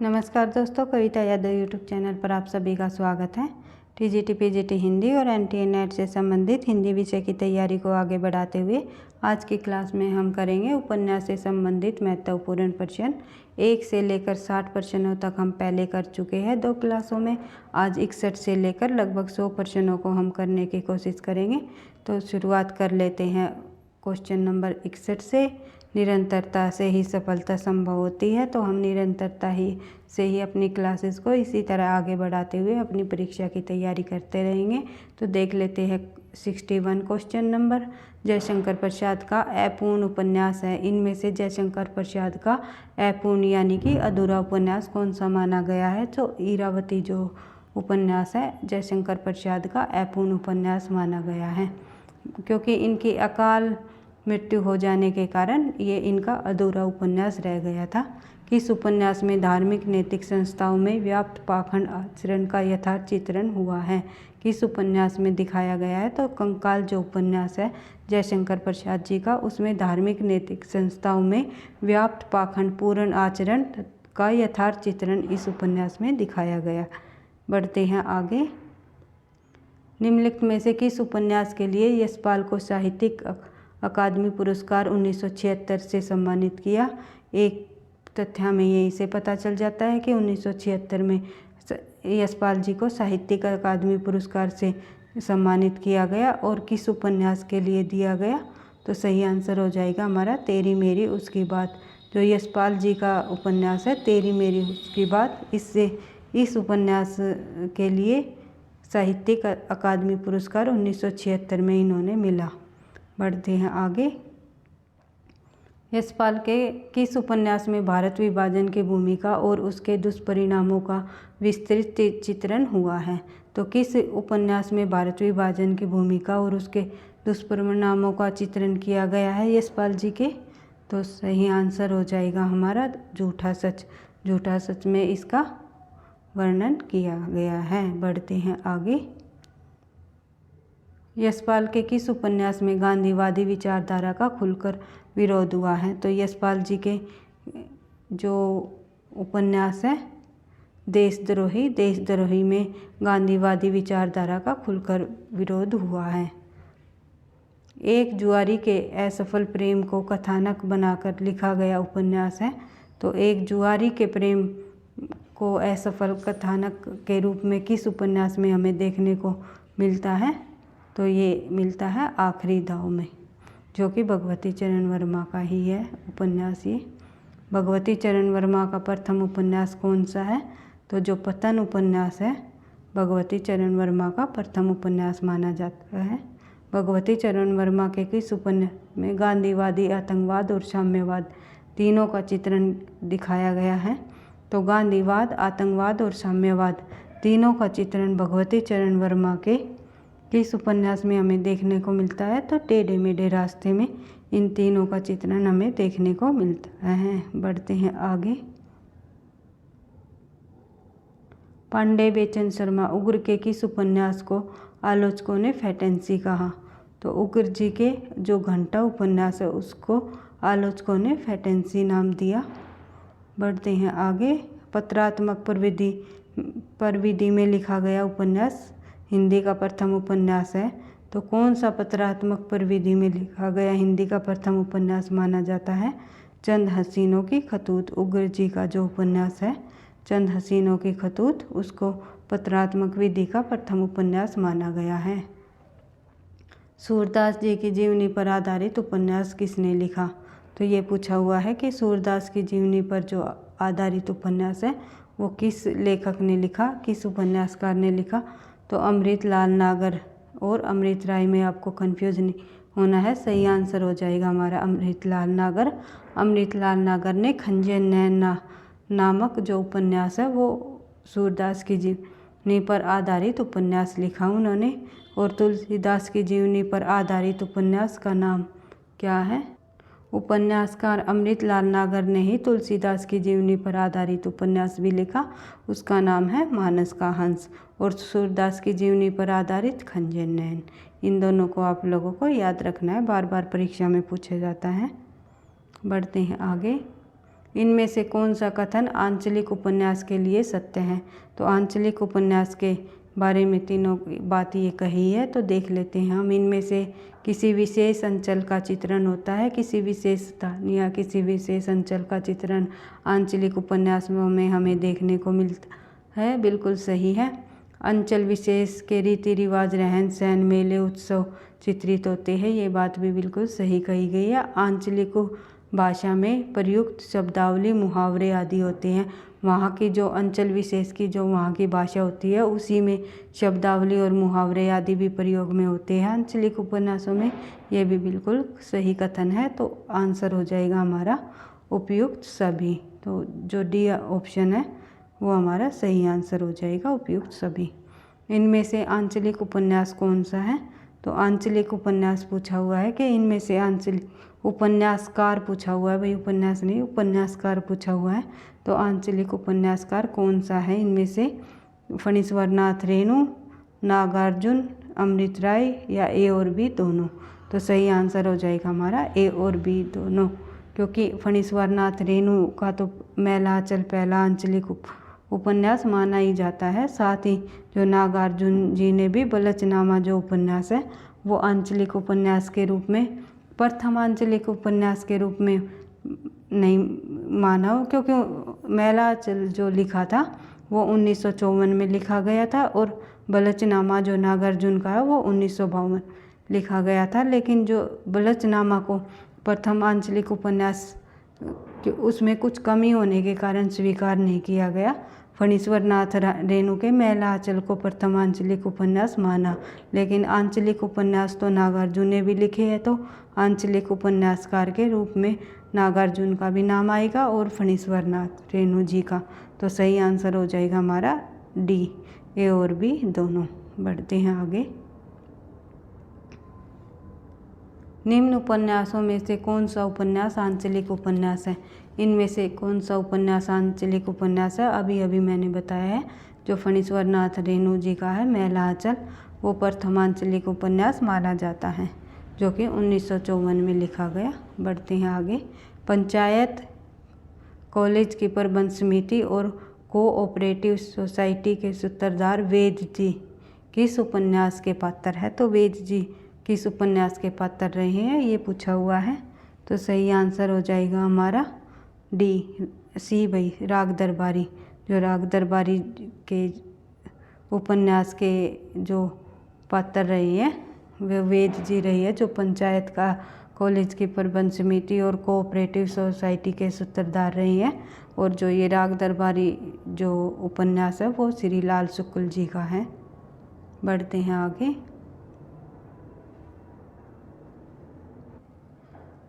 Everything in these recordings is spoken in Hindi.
नमस्कार दोस्तों, कविता यादव यूट्यूब चैनल पर आप सभी का स्वागत है। टीजीटी पीजीटी हिंदी और एनटीए नेट से संबंधित हिंदी विषय की तैयारी को आगे बढ़ाते हुए आज की क्लास में हम करेंगे उपन्यास से संबंधित महत्वपूर्ण प्रश्न। 1 से लेकर 60 प्रश्नों तक हम पहले कर चुके हैं 2 क्लासों में। आज 61 से लेकर लगभग 100 प्रश्नों को हम करने की कोशिश करेंगे। तो शुरुआत कर लेते हैं क्वेश्चन नंबर 61 से। निरंतरता से ही सफलता संभव होती है। तो हम निरंतरता से ही अपनी क्लासेस को इसी तरह आगे बढ़ाते हुए अपनी परीक्षा की तैयारी करते रहेंगे। तो देख लेते हैं 61 क्वेश्चन नंबर। जयशंकर प्रसाद का अपूर्ण उपन्यास है। इनमें से जयशंकर प्रसाद का अपूर्ण यानी कि अधूरा उपन्यास कौन सा माना गया है? तो इरावती जो उपन्यास है जयशंकर प्रसाद का अपूर्ण उपन्यास माना गया है, क्योंकि इनकी अकाल मृत्यु हो जाने के कारण ये इनका अधूरा उपन्यास रह गया था। किस उपन्यास में धार्मिक नैतिक संस्थाओं में व्याप्त पाखंड आचरण का यथार्थ चित्रण हुआ है? किस उपन्यास में दिखाया गया है? तो कंकाल जो उपन्यास है जयशंकर प्रसाद जी का, उसमें धार्मिक नैतिक संस्थाओं में व्याप्त पाखंड पूर्ण आचरण का यथार्थ चित्रण इस उपन्यास में दिखाया गया। बढ़ते हैं आगे। निम्नलिखित में से किस उपन्यास के लिए यशपाल को साहित्यिक अकादमी पुरस्कार 1976 से सम्मानित किया? एक तथ्य हमें यहीं से पता चल जाता है कि 1976 में यशपाल जी को साहित्यिक अकादमी पुरस्कार से सम्मानित किया गया। और किस उपन्यास के लिए दिया गया? तो सही आंसर हो जाएगा हमारा तेरी मेरी उसकी बात। जो यशपाल जी का उपन्यास है तेरी मेरी उसकी बात, इस उपन्यास के लिए साहित्यिक अकादमी पुरस्कार 1976 में इन्होंने मिला। बढ़ते हैं आगे। यशपाल के किस उपन्यास में भारत विभाजन की भूमिका और उसके दुष्परिणामों का विस्तृत चित्रण हुआ है? तो किस उपन्यास में भारत विभाजन की भूमिका और उसके दुष्परिणामों का चित्रण किया गया है यशपाल जी के? तो सही आंसर हो जाएगा हमारा झूठा सच। झूठा सच में इसका वर्णन किया गया है। बढ़ते हैं आगे। यशपाल के किस उपन्यास में गांधीवादी विचारधारा का खुलकर विरोध हुआ है? तो यशपाल जी के जो उपन्यास है देशद्रोही में गांधीवादी विचारधारा का खुलकर विरोध हुआ है। एक जुआरी के असफल प्रेम को कथानक बनाकर लिखा गया उपन्यास है। तो एक जुआरी के प्रेम को असफल कथानक के रूप में किस उपन्यास में हमें देखने को मिलता है? तो ये मिलता है आखिरी दाव में, जो कि भगवती चरण वर्मा का ही है उपन्यास। ये भगवती चरण वर्मा का प्रथम उपन्यास कौन सा है? तो जो पतन उपन्यास है भगवती चरण वर्मा का प्रथम उपन्यास माना जाता है। भगवती चरण वर्मा के किस उपन्यास में गांधीवादी आतंकवाद और साम्यवाद तीनों का चित्रण दिखाया गया है? तो गांधीवाद, आतंकवाद और साम्यवाद तीनों का चित्रण भगवती चरण वर्मा के किस उपन्यास में हमें देखने को मिलता है? तो टेढ़े मेढ़े रास्ते में इन तीनों का चित्रण हमें देखने को मिलता है। बढ़ते हैं आगे। पांडे बेचन शर्मा उग्र के किस उपन्यास को आलोचकों ने फैंटेसी कहा? तो उग्र जी के जो घंटा उपन्यास है उसको आलोचकों ने फैंटेसी नाम दिया। बढ़ते हैं आगे। पत्रात्मक प्रविधि में लिखा गया उपन्यास हिंदी का प्रथम उपन्यास है। तो कौन सा पत्रात्मक प्रविधि में लिखा गया हिंदी का प्रथम उपन्यास माना जाता है? चंद हसीनों की खतूत। उग्र जी का जो उपन्यास है चंद हसीनों की खतूत, उसको पत्रात्मक विधि का प्रथम उपन्यास माना गया है। सूरदास जी की जीवनी पर आधारित उपन्यास किसने लिखा? तो ये पूछा हुआ है कि सूरदास की जीवनी पर जो आधारित उपन्यास है वो किस लेखक ने लिखा, किस उपन्यासकार ने लिखा? तो अमृतलाल नागर और अमृत राय में आपको कन्फ्यूज नहीं होना है। सही आंसर हो जाएगा हमारा अमृतलाल नागर। अमृतलाल नागर ने खंजर नैन नामक जो उपन्यास है वो सूरदास की जीवनी पर आधारित उपन्यास लिखा उन्होंने। और तुलसीदास की जीवनी पर आधारित उपन्यास का नाम क्या है? उपन्यासकार अमृतलाल नागर ने ही तुलसीदास की जीवनी पर आधारित उपन्यास भी लिखा, उसका नाम है मानस का हंस। और सूरदास की जीवनी पर आधारित खंजर नैन। इन दोनों को आप लोगों को याद रखना है, बार बार परीक्षा में पूछा जाता है। बढ़ते हैं आगे। इनमें से कौन सा कथन आंचलिक उपन्यास के लिए सत्य है। तो आंचलिक उपन्यास के बारे में तीनों बात ये कही है, तो देख लेते हैं हम। इनमें से किसी विशेष अंचल का चित्रण होता है, किसी विशेष स्थान या किसी विशेष अंचल का चित्रण आंचलिक उपन्यासों में हमें देखने को मिलता है। बिल्कुल सही है। अंचल विशेष के रीति रिवाज, रहन सहन, मेले, उत्सव चित्रित होते हैं, ये बात भी बिल्कुल सही कही गई है। आंचलिक भाषा में प्रयुक्त शब्दावली, मुहावरे आदि होते हैं। वहाँ की जो अंचल विशेष की जो वहाँ की भाषा होती है उसी में शब्दावली और मुहावरे आदि भी प्रयोग में होते हैं आंचलिक उपन्यासों में। ये भी बिल्कुल सही कथन है। तो आंसर हो जाएगा हमारा उपयुक्त सभी। तो जो डी ऑप्शन है वो हमारा सही आंसर हो जाएगा, उपयुक्त सभी। इनमें से आंचलिक उपन्यास कौन सा है। तो आंचलिक उपन्यास पूछा हुआ है कि इनमें से आंचलिक उपन्यासकार पूछा हुआ है, भाई उपन्यास नहीं, उपन्यासकार पूछा हुआ है। तो आंचलिक उपन्यासकार कौन सा है इनमें से। फणीश्वरनाथ रेणु, नागार्जुन, अमृत राय या ए और बी दोनों। तो सही आंसर हो जाएगा हमारा ए और बी दोनों, क्योंकि फणीश्वरनाथ रेणु का तो मैलांचल पहला आंचलिक उपन्यास माना ही जाता है। साथ ही जो नागार्जुन जी ने भी बलचनामा जो उपन्यास है वो आंचलिक उपन्यास के रूप में, प्रथम आंचलिक उपन्यास के रूप में नहीं माना, क्योंकि मैलांचल जो लिखा था वो 1954 में लिखा गया था और बलचनामा जो नागार्जुन का है वो 1952 लिखा गया था। लेकिन जो बलचनामा को प्रथम आंचलिक उपन्यास कि उसमें कुछ कमी होने के कारण स्वीकार नहीं किया गया। फणीश्वरनाथ रेणु के मैलांचल को प्रथम आंचलिक उपन्यास माना, लेकिन आंचलिक उपन्यास तो नागार्जुन ने भी लिखे हैं, तो आंचलिक उपन्यासकार के रूप में नागार्जुन का भी नाम आएगा और फणीश्वरनाथ रेणु जी का। तो सही आंसर हो जाएगा हमारा डी, ए और बी दोनों। बढ़ते हैं आगे। निम्न उपन्यासों में से कौन सा उपन्यास आंचलिक उपन्यास है। इनमें से कौन सा उपन्यास आंचलिक उपन्यास है। अभी अभी मैंने बताया है जो फणीश्वरनाथ रेणु जी का है मैलांचल, वो प्रथम आंचलिक उपन्यास माना जाता है, जो कि 1954 में लिखा गया। बढ़ते हैं आगे। पंचायत, कॉलेज की प्रबंध समिति और कोऑपरेटिव सोसाइटी के सूत्रधार वेद जी किस उपन्यास के पात्र है। तो वेद जी किस उपन्यास के पात्र रहे हैं ये पूछा हुआ है। तो सही आंसर हो जाएगा हमारा डी, सी भाई, राग दरबारी। जो राग दरबारी के उपन्यास के जो पात्र रही है वे वेद जी रही है, जो पंचायत का, कॉलेज की प्रबंध समिति और कोऑपरेटिव सोसाइटी के सूत्रधार रही हैं। और जो ये राग दरबारी जो उपन्यास है वो श्री लाल शुक्ल जी का है। बढ़ते हैं आगे।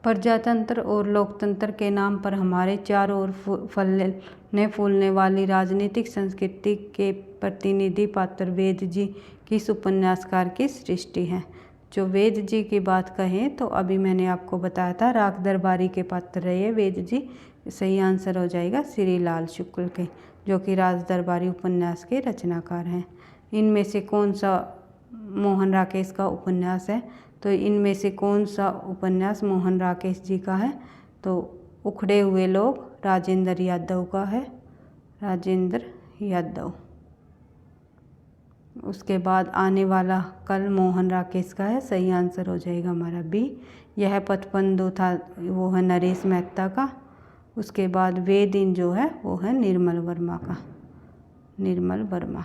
प्रजातंत्र और लोकतंत्र के नाम पर हमारे चारों ओर फलने फूलने वाली राजनीतिक संस्कृति के प्रतिनिधि पात्र वेद जी किस उपन्यासकार की सृष्टि है। जो वेद जी की बात कहें तो अभी मैंने आपको बताया था राग दरबारी के पात्र रहे वेद जी। सही आंसर हो जाएगा श्री लाल शुक्ल के, जो कि राज दरबारी उपन्यास के रचनाकार हैं। इनमें से कौन सा मोहन राकेश का उपन्यास है। तो इनमें से कौन सा उपन्यास मोहन राकेश जी का है। तो उखड़े हुए लोग राजेंद्र यादव का है, राजेंद्र यादव। उसके बाद आने वाला कल मोहन राकेश का है। सही आंसर हो जाएगा हमारा बी। यह पथबंधु था वो है नरेश मेहता का। उसके बाद वे दिन जो है वो है निर्मल वर्मा का, निर्मल वर्मा।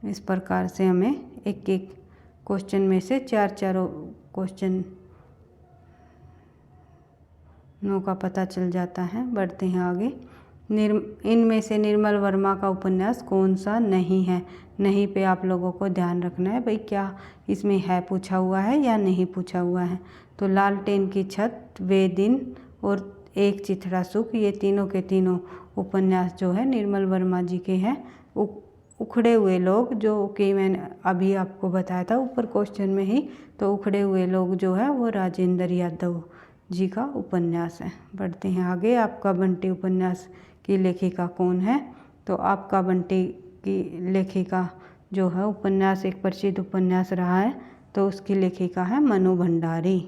इस प्रकार से हमें एक एक क्वेश्चन में से चार क्वेश्चन नो का पता चल जाता है। बढ़ते हैं आगे। इनमें से निर्मल वर्मा का उपन्यास कौन सा नहीं है। नहीं पे आप लोगों को ध्यान रखना है, भाई क्या इसमें है पूछा हुआ है या नहीं पूछा हुआ है। तो लालटेन की छत, वे दिन और एक चिथड़ा सुख, ये तीनों के तीनों उपन्यास जो है निर्मल वर्मा जी के हैं। उखड़े हुए लोग जो कि मैंने अभी आपको बताया था ऊपर क्वेश्चन में ही, तो उखड़े हुए लोग जो है वो राजेंद्र यादव जी का उपन्यास है। बढ़ते हैं आगे। आपका बंटी उपन्यास की लेखिका कौन है। तो आपका बंटी की लेखिका जो है उपन्यास एक प्रसिद्ध उपन्यास रहा है, तो उसकी लेखिका है मनु भंडारी।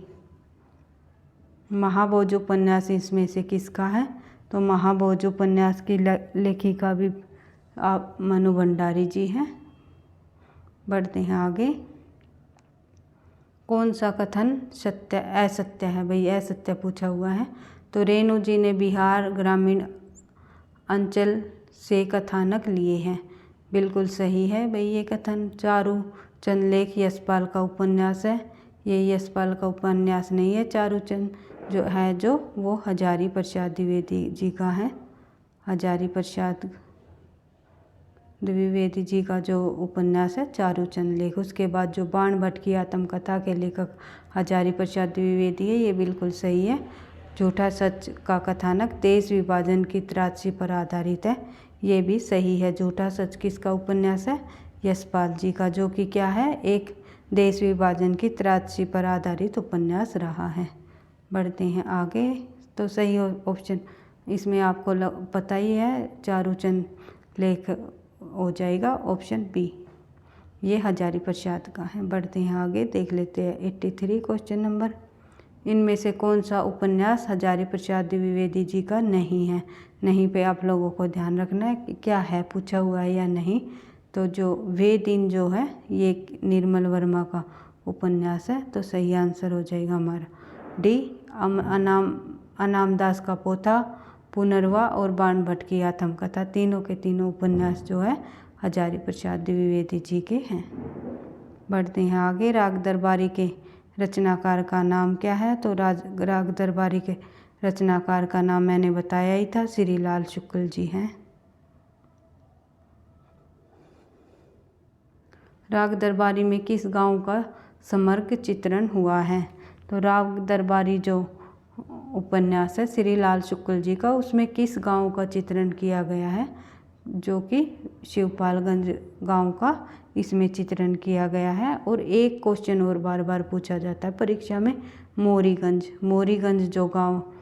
महाभोज उपन्यास इसमें से किसका है? तो महाभोज उपन्यास की लेखिका भी आप मनु भंडारी जी हैं। बढ़ते हैं आगे। कौन सा कथन सत्य असत्य है? भाई असत्य पूछा हुआ है। तो रेणु जी ने बिहार ग्रामीण अंचल से कथानक लिए हैं। बिल्कुल सही है भाई ये कथन। चारू चंद लेख यशपाल का उपन्यास है। ये यशपाल का उपन्यास नहीं है। चारू चंद जो वो हजारी प्रसाद द्विवेदी जी का है। हजारी प्रसाद द्विवेदी जी का जो उपन्यास है चारूचंद लेख। उसके बाद जो बाण भट्ट की आत्मकथा के लेखक हजारी प्रसाद द्विवेदी है, ये बिल्कुल सही है। झूठा सच का कथानक देश विभाजन की त्रासदी पर आधारित है, ये भी सही है। झूठा सच किसका उपन्यास है? यशपाल जी का, जो कि क्या है? एक देश विभाजन की त्रासदी पर आधारित उपन्यास रहा है। बढ़ते हैं आगे। तो सही ऑप्शन इसमें आपको पता ही है, चारूचंद लेख हो जाएगा ऑप्शन बी। ये हजारी प्रसाद का है। बढ़ते हैं आगे, देख लेते हैं 83 क्वेश्चन नंबर। इनमें से कौन सा उपन्यास हजारी प्रसाद द्विवेदी जी का नहीं है? नहीं पे आप लोगों को ध्यान रखना है कि क्या है, पूछा हुआ है या नहीं। तो जो वे दिन जो है ये निर्मल वर्मा का उपन्यास है, तो सही आंसर हो जाएगा हमारा डी। अनाम दास का पोथा, पुनर्वा और बाण भट्ट की आत्मकथा, तीनों के तीनों उपन्यास जो है हजारी प्रसाद द्विवेदी जी के हैं। बढ़ते हैं आगे। राग दरबारी के रचनाकार का नाम क्या है? तो राग दरबारी के रचनाकार का नाम मैंने बताया ही था, श्री लाल शुक्ल जी हैं। राग दरबारी में किस गांव का समग्र चित्रण हुआ है? तो राग दरबारी जो उपन्यास है श्री लाल शुक्ल जी का, उसमें किस गांव का चित्रण किया गया है? जो कि शिवपालगंज गांव का इसमें चित्रण किया गया है। और एक क्वेश्चन और बार बार पूछा जाता है परीक्षा में, मोरीगंज जो गांव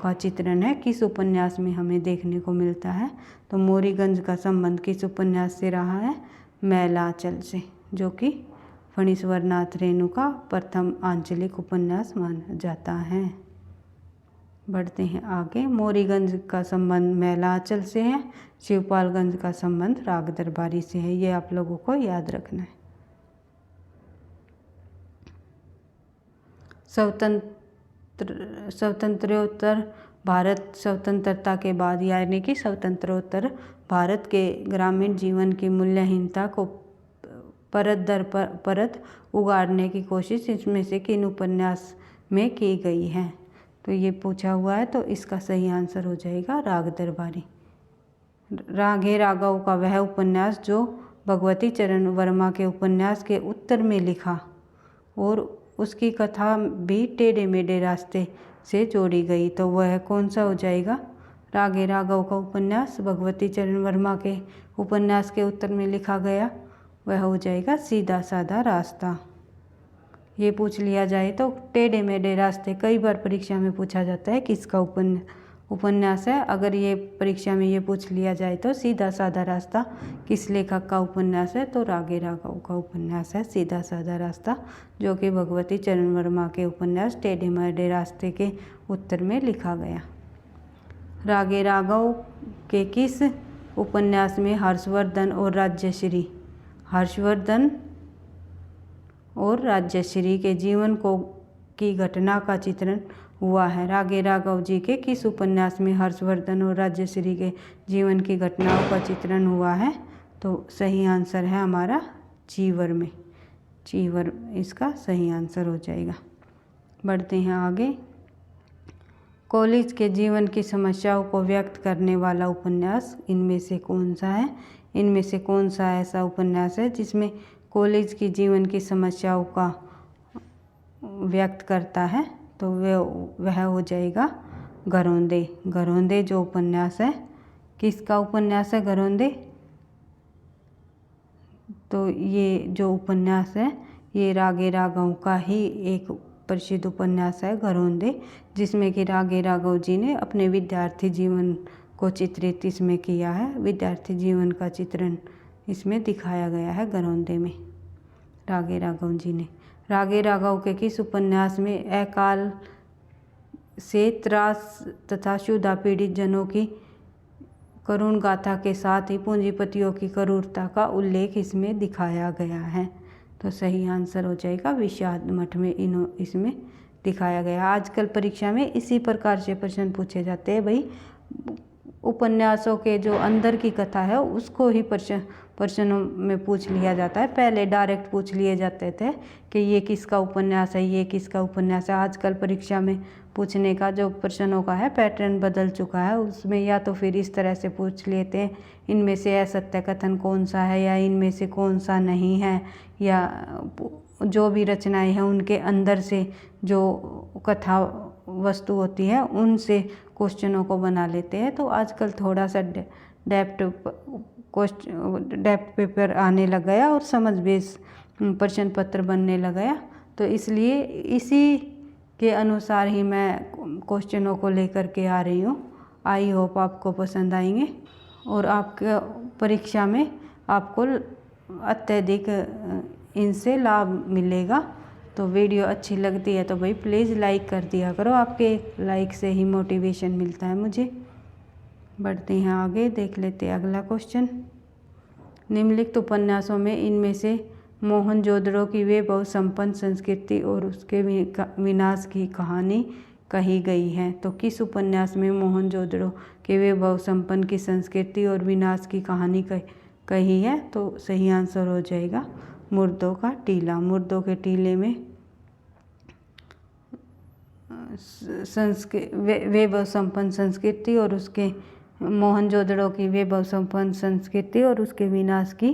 का चित्रण है किस उपन्यास में हमें देखने को मिलता है? तो मोरीगंज का संबंध किस उपन्यास से रहा है? मैलाचल से, जो कि फणीश्वर नाथ रेणु का प्रथम आंचलिक उपन्यास माना जाता है। बढ़ते हैं आगे। मोरीगंज का संबंध मैलाचल से है, शिवपालगंज का संबंध राग दरबारी से है, ये आप लोगों को याद रखना है। स्वतंत्रोत्तर भारत स्वतंत्रता के बाद, यानी कि स्वतंत्रोत्तर भारत के ग्रामीण जीवन की मूल्यहीनता को परत दर परत उगाड़ने की कोशिश इसमें से किन उपन्यास में की गई है? तो ये पूछा हुआ है, तो इसका सही आंसर हो जाएगा राग दरबारी। रागे राघव का वह उपन्यास जो भगवती चरण वर्मा के उपन्यास के उत्तर में लिखा और उसकी कथा भी टेढ़े मेढ़े रास्ते से जोड़ी गई, तो वह कौन सा हो जाएगा? रागे राघव का उपन्यास भगवती चरण वर्मा के उपन्यास के उत्तर में लिखा गया, वह हो जाएगा सीधा साधा रास्ता। ये पूछ लिया जाए तो टेढ़े मेढ़े रास्ते कई बार परीक्षा में पूछा जाता है किसका उपन्यास है। अगर ये परीक्षा में ये पूछ लिया जाए तो सीधा साधा रास्ता किस लेखक का उपन्यास है? तो रागे राघव का उपन्यास है सीधा साधा रास्ता, जो कि भगवती चरण वर्मा के उपन्यास टेढ़े मेढ़े रास्ते के उत्तर में लिखा गया। रागे राघव के किस उपन्यास में हर्षवर्धन और राजश्री के जीवन की घटना का चित्रण हुआ है? रागे राघव जी के किस उपन्यास में हर्षवर्धन और राजश्री के जीवन की घटनाओं का चित्रण हुआ है? तो सही आंसर है हमारा चीवर में, चीवर इसका सही आंसर हो जाएगा। बढ़ते हैं आगे। कॉलेज के जीवन की समस्याओं को व्यक्त करने वाला उपन्यास इनमें से कौन सा है? इनमें से कौन सा ऐसा उपन्यास है जिसमें कॉलेज की जीवन की समस्याओं का व्यक्त करता है? तो वह हो जाएगा घरौंदे। घरौंदे जो उपन्यास है, किसका उपन्यास है घरौंदे? तो ये जो उपन्यास है ये रागे राघव का ही एक प्रसिद्ध उपन्यास है घरौंदे, जिसमें कि रागे राघव जी ने अपने विद्यार्थी जीवन को चित्रित इसमें किया है। विद्यार्थी जीवन का चित्रण इसमें दिखाया गया है घरौंदे में रागे राघव जी ने। रागे राघव के किस उपन्यास में अकाल से त्रास तथा क्षुधा पीड़ित जनों की करुण गाथा के साथ ही पूंजीपतियों की क्रूरता का उल्लेख इसमें दिखाया गया है। तो सही आंसर हो जाएगा विषाद मठ में इसमें दिखाया गया। आजकल परीक्षा में इसी प्रकार से प्रश्न पूछे जाते हैं भाई, उपन्यासों के जो अंदर की कथा है उसको ही प्रश्नों में पूछ लिया जाता है। पहले डायरेक्ट पूछ लिए जाते थे कि ये किसका उपन्यास है, ये किसका उपन्यास है। आजकल परीक्षा में पूछने का जो प्रश्नों का है पैटर्न बदल चुका है। उसमें या तो फिर इस तरह से पूछ लेते हैं, इनमें से असत्य कथन कौन सा है या इनमें से कौन सा नहीं है, या जो भी रचनाएं हैं उनके अंदर से जो कथा वस्तु होती है उनसे क्वेश्चनों को बना लेते हैं। तो आजकल थोड़ा सा डेप्थ पेपर आने लग गया और समझ बेस प्रश्न पत्र बनने लग गया। तो इसलिए इसी के अनुसार ही मैं क्वेश्चनों को लेकर के आ रही हूँ। आई होप आपको पसंद आएंगे और आपके परीक्षा में आपको अत्यधिक इनसे लाभ मिलेगा। तो वीडियो अच्छी लगती है तो भाई प्लीज़ लाइक कर दिया करो, आपके लाइक से ही मोटिवेशन मिलता है मुझे। बढ़ते हैं आगे, देख लेते हैं अगला क्वेश्चन। निम्नलिखित उपन्यासों में इनमें से मोहनजोदड़ो की वे बहुसंपन्न संस्कृति और उसके विनाश की कहानी कही गई है। तो किस उपन्यास में मोहनजोदड़ो के वे बहुसंपन्न की संस्कृति और विनाश की कहानी कही है? तो सही आंसर हो जाएगा मुर्दों का टीला। मुर्दों के टीले में वे बहुसंपन्न संस्कृति और उसके मोहनजोदड़ो की वे बहुसंपन्न संस्कृति और उसके विनाश की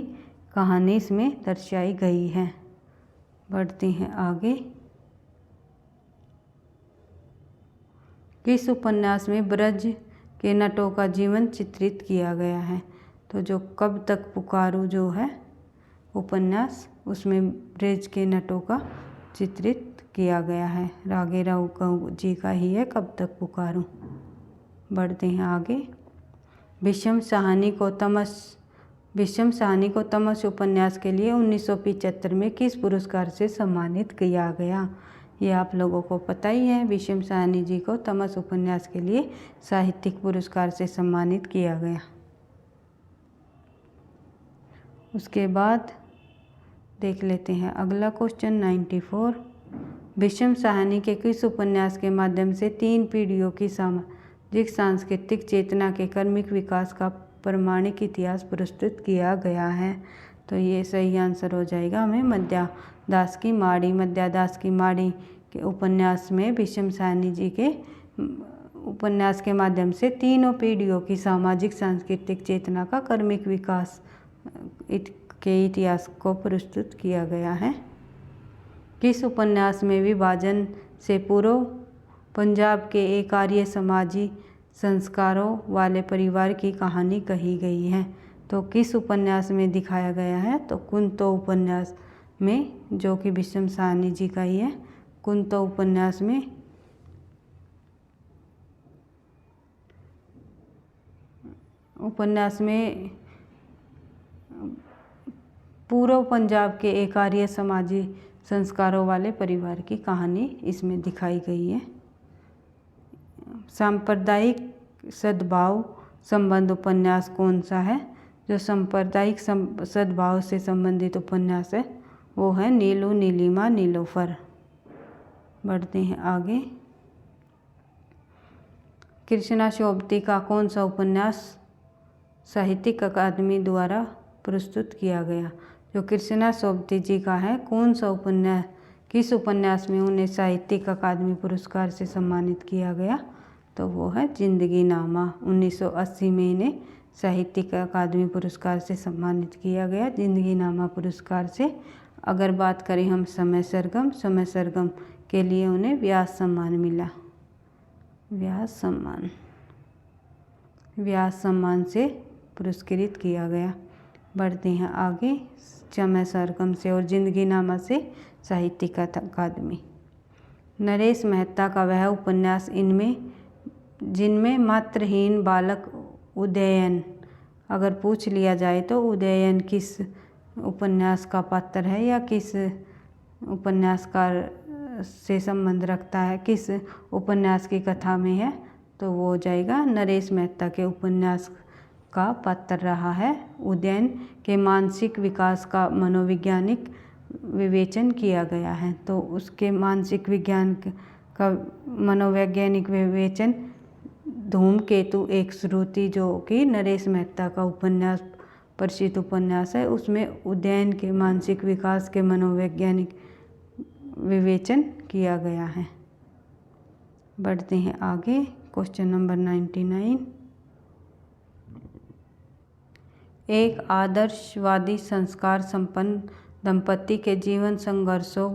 कहानी इसमें दर्शाई गई है। बढ़ते हैं आगे। किस उपन्यास में ब्रज के नटों का जीवन चित्रित किया गया है? तो जो कब तक पुकारूं जो है उपन्यास, उसमें ब्रज के नटों का चित्रित किया गया है। रागे राव जी का ही है कब तक पुकारूं। बढ़ते हैं आगे। भीष्म साहनी को तमस उपन्यास के लिए 1975 में किस पुरस्कार से सम्मानित किया गया? ये आप लोगों को पता ही है। भीष्म साहनी जी को तमस उपन्यास के लिए साहित्यिक पुरस्कार से सम्मानित किया गया। उसके बाद देख लेते हैं अगला क्वेश्चन 94। भीष्म साहनी के किस उपन्यास के माध्यम से 3 पीढ़ियों की सामाजिक सांस्कृतिक चेतना के क्रमिक विकास का प्रमाणिक इतिहास प्रस्तुत किया गया है? तो ये सही आंसर हो जाएगा हमें मध्यादास की माड़ी के उपन्यास में भीष्म साहनी जी के उपन्यास के माध्यम से तीनों पीढ़ियों की सामाजिक सांस्कृतिक चेतना का क्रमिक विकास के इतिहास को प्रस्तुत किया गया है। किस उपन्यास में विभाजन से पूर्व पंजाब के एक आर्य समाजी संस्कारों वाले परिवार की कहानी कही गई है? तो किस उपन्यास में दिखाया गया है? तो कुंतो उपन्यास में, जो कि भीष्म साहनी जी का ही है। कुंतो उपन्यास में पूर्व पंजाब के एक आर्य समाजी संस्कारों वाले परिवार की कहानी इसमें दिखाई गई है। सांप्रदायिक सद्भाव संबंध उपन्यास कौन सा है? जो सांप्रदायिक सद्भाव से संबंधित उपन्यास है वो है नीलू नीलिमा नीलोफर। बढ़ते हैं आगे। कृष्णा सोबती का कौन सा उपन्यास साहित्यिक अकादमी द्वारा प्रस्तुत किया गया? जो कृष्णा सोबती जी का है, कौन सा उपन्यास, किस उपन्यास में उन्हें साहित्यिक अकादमी पुरस्कार से सम्मानित किया गया? तो वो है जिंदगी नामा। 1980 में इन्हें साहित्यिक अकादमी पुरस्कार से सम्मानित किया गया, जिंदगी नामा पुरस्कार से। अगर बात करें हम समय सरगम के लिए उन्हें व्यास सम्मान मिला। व्यास सम्मान से पुरस्कृत किया गया। बढ़ते हैं आगे। समय सरगम से और जिंदगी नामा से साहित्यिक अकादमी। नरेश मेहता का वह उपन्यास जिनमें मातृहीन बालक उदयन, अगर पूछ लिया जाए तो उदयन किस उपन्यास का पात्र है या किस उपन्यासकार से संबंध रखता है, किस उपन्यास की कथा में है, तो वो हो जाएगा नरेश मेहता के उपन्यास का पात्र रहा है। उदयन के मानसिक विकास का मनोवैज्ञानिक विवेचन किया गया है, तो उसके मानसिक विज्ञान का मनोवैज्ञानिक विवेचन धूमकेतु एक श्रुति, जो कि नरेश मेहता का उपन्यास प्रसिद्ध उपन्यास है, उसमें उदयन के मानसिक विकास के मनोवैज्ञानिक विवेचन किया गया है। बढ़ते हैं आगे। Question number 99। एक आदर्शवादी संस्कार संपन्न दंपति के जीवन संघर्षों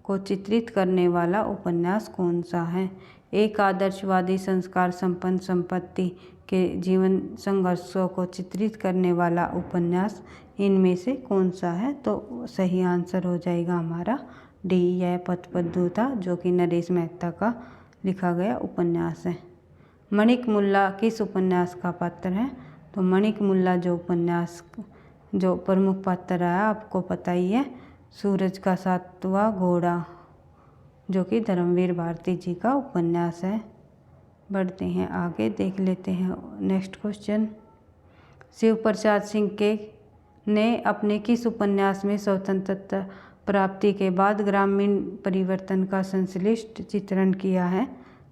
को चित्रित करने वाला उपन्यास कौन सा है? एक आदर्शवादी संस्कार संपन्न दंपति के जीवन संघर्षों को चित्रित करने वाला उपन्यास इनमें से कौन सा है? तो सही आंसर हो जाएगा हमारा डी, यह पथ-प्रदूता, जो कि नरेश मेहता का लिखा गया उपन्यास है। मणिक मुल्ला किस उपन्यास का पात्र है? तो मणिक मुल्ला जो उपन्यास जो प्रमुख पात्र है आपको पता ही है, सूरज का सातवां घोड़ा, जो कि धर्मवीर भारती जी का उपन्यास है। बढ़ते हैं आगे, देख लेते हैं नेक्स्ट क्वेश्चन। शिव प्रसाद सिंह के ने अपने किस उपन्यास में स्वतंत्रता प्राप्ति के बाद ग्रामीण परिवर्तन का संश्लिष्ट चित्रण किया है?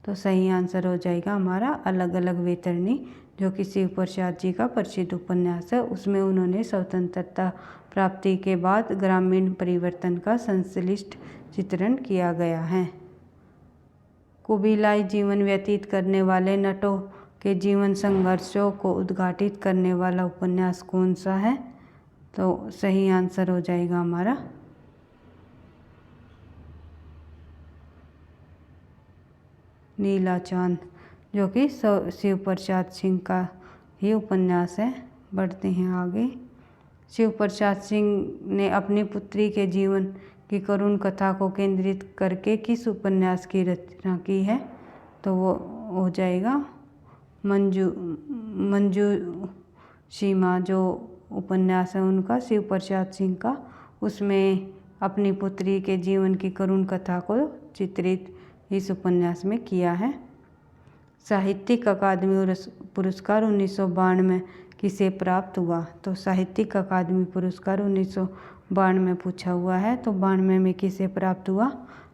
तो सही आंसर हो जाएगा हमारा अलग अलग वैतरणी, जो कि शिव प्रसाद जी का प्रसिद्ध उपन्यास है। उसमें उन्होंने स्वतंत्रता प्राप्ति के बाद ग्रामीण परिवर्तन का संश्लिष्ट चित्रण किया गया है। कुबीलाई जीवन व्यतीत करने वाले नटों के जीवन संघर्षों को उद्घाटित करने वाला उपन्यास कौन सा है? तो सही आंसर हो जाएगा हमारा नीला चांद, जो कि शिव प्रसाद सिंह का ही उपन्यास है। बढ़ते हैं आगे। शिव प्रसाद सिंह ने अपनी पुत्री के जीवन की करुण कथा को केंद्रित करके किस उपन्यास की रचना की है? तो वो हो जाएगा मंजू सीमा, जो उपन्यास है उनका शिव प्रसाद सिंह का, उसमें अपनी पुत्री के जीवन की करुण कथा को चित्रित इस उपन्यास में किया है। साहित्यिक अकादमी पुरस्कार 1992 किसे प्राप्त हुआ? तो साहित्यिक अकादमी पुरस्कार 1992 में पूछा हुआ है, तो 92 में किसे प्राप्त हुआ?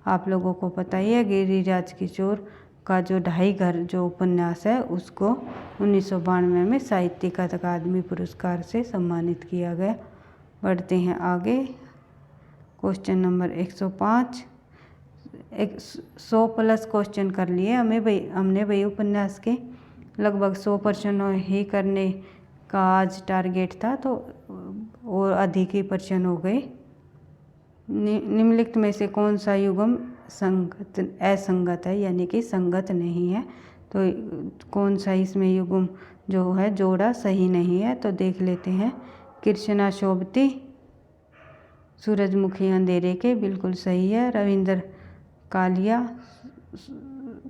आप लोगों को पता ही है, गिरिराज किशोर का जो ढाई घर जो उपन्यास है उसको 1992 में साहित्यिक अकादमी पुरस्कार से सम्मानित किया गया। बढ़ते हैं आगे। Question number 105। 100+ क्वेश्चन कर लिए हमने भाई उपन्यास के लगभग 100% ही करने का आज टारगेट था, तो और अधिक ही प्रश्न हो गए। निम्नलिखित में से कौन सा युग्म असंगत है, यानी कि संगत नहीं है? तो कौन सा इसमें युग्म जो है जोड़ा सही नहीं है? तो देख लेते हैं। कृष्णा शोभती सूरजमुखी अंधेरे के, बिल्कुल सही है। रविंद्र कालिया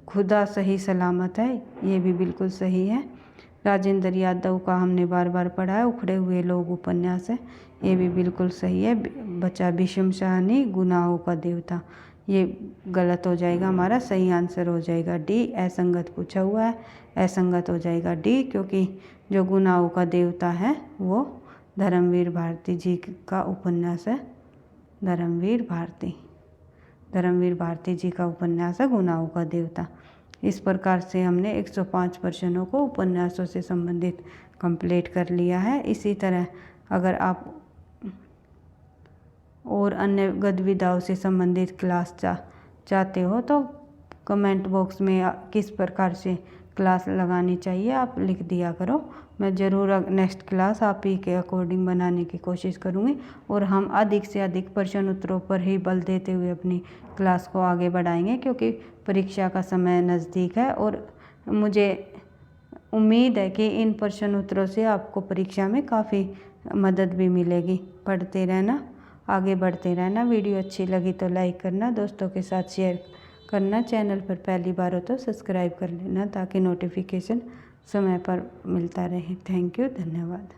खुदा सही सलामत है, ये भी बिल्कुल सही है। राजेंद्र यादव का हमने बार बार पढ़ा है, उखड़े हुए लोग उपन्यास है, ये भी बिल्कुल सही है। बचा भीष्म शाहनी गुनाहों का देवता, ये गलत हो जाएगा हमारा, सही आंसर हो जाएगा डी। असंगत पूछा हुआ है, असंगत हो जाएगा डी, क्योंकि जो गुनाहों का देवता है वो धर्मवीर भारती जी का उपन्यास है। धर्मवीर भारती जी का उपन्यास है गुनाहों का देवता। इस प्रकार से हमने 105 प्रश्नों को उपन्यासों से संबंधित कंप्लीट कर लिया है। इसी तरह अगर आप और अन्य गतिविधियों से संबंधित क्लास चाहते हो तो कमेंट बॉक्स में किस प्रकार से क्लास लगानी चाहिए आप लिख दिया करो। मैं ज़रूर नेक्स्ट क्लास आप ही के अकॉर्डिंग बनाने की कोशिश करूँगी, और हम अधिक से अधिक प्रश्न उत्तरों पर ही बल देते हुए अपनी क्लास को आगे बढ़ाएंगे, क्योंकि परीक्षा का समय नज़दीक है और मुझे उम्मीद है कि इन प्रश्न उत्तरों से आपको परीक्षा में काफ़ी मदद भी मिलेगी। पढ़ते रहना, आगे बढ़ते रहना। वीडियो अच्छी लगी तो लाइक करना, दोस्तों के साथ शेयर करना, चैनल पर पहली बार हो तो सब्सक्राइब कर लेना ताकि नोटिफिकेशन समय पर मिलता रहे। थैंक यू, धन्यवाद।